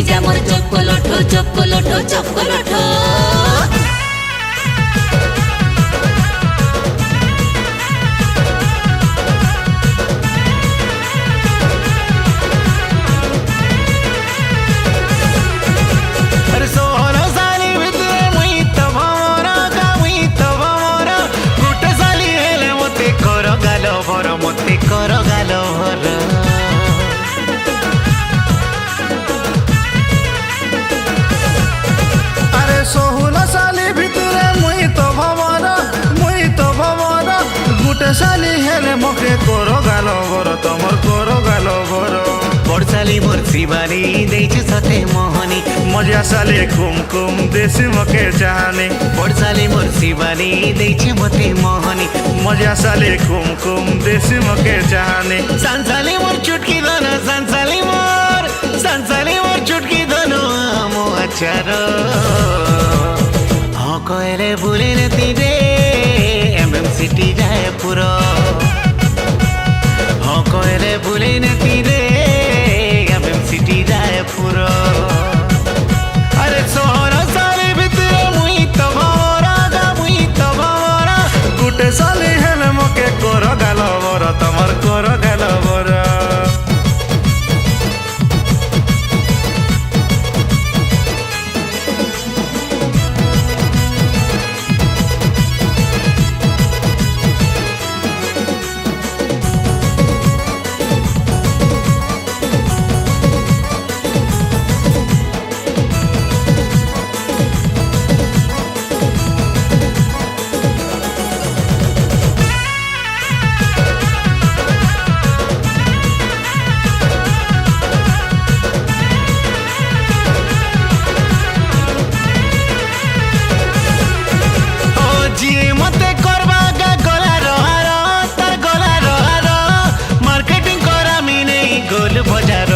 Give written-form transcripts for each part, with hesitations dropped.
जा मोर चकोलोठो चकोलोठो चकोलोठो साली हेले मोके कोरो गालो भरो तमर कोरो गालो भरो बड़साली मोर शिवानी देइछु सते मोहनी मजा साले कुमकुम देसी मोके चाहनी बड़साली मोर शिवानी देइछु मते मोहनी मजा साले कुमकुम देसी मोके चाहनी संसाली मोर चुटकी दोनो संसाली मोर चुटकी दोनो मो अचारो हाँ कहले बुले न तीरे सिटी जयपुर हाँ कहले बुले न तीरे सिटी जयपुर अरे सोहर साली भितरे मुई तो भवरा गुटे साली हेले मोके कोरो गालो भरो तमर कोरो गालो भरो गोल बजार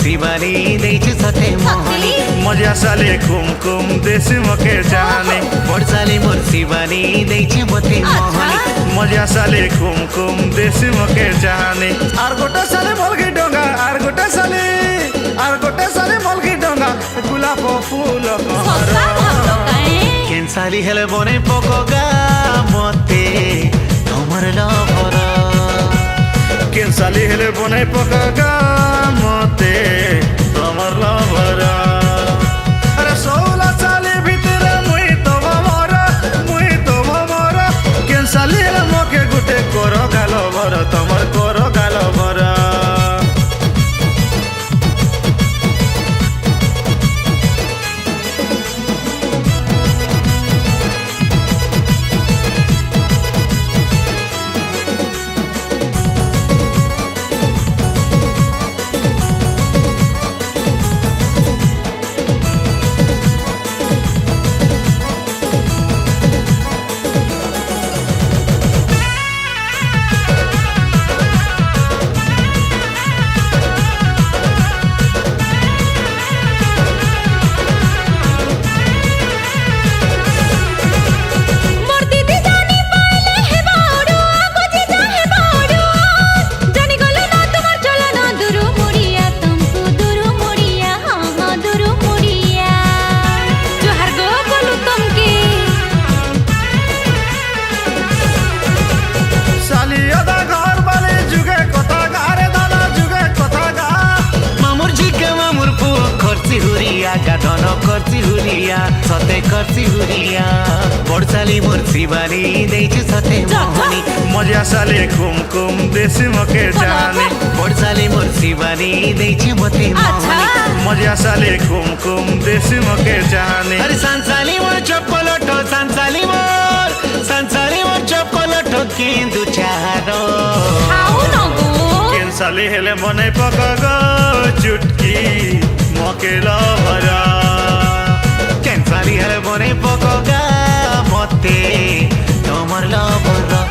शिवानी देइछु सते मोहनी मजा साले कुमकुम देसी मोके चाहनी बड़साली मोर शिवानी देइछु मते मोहनी मजा साले कुमकुम देसी मोके चाहनी आर गोटे साले मलगी डोंगा आर गोटे साले मलगी डोंगा गुलाब फूल केन साली हेले बने पकोगा मते तमर लभर केन साली हेले बने पकोगा मते तमर लभर अरे सोला साली भितरे मुई तो भवरा केन साली हेले मोके गुटे कोरो गालो भरो तमर कोरो गालो भरो धन करती हुरिया सते करती हुरिया बड़साली मोर शिवानी देइछु सते मोहनी मजा साले कुमकुम देसी मोके चाहनी बड़साली मोर शिवानी देइछु मते मोहनी मजा साले कुमकुम देसी मोके चाहनी अरे संसाली मोर चकोलोठो संसाली मोर चकोलोठो केंदु चारो केन साली हेले मने पकागो चुटकी मोके लभरा केन साली हेले मने पकागा मते तमर लभरा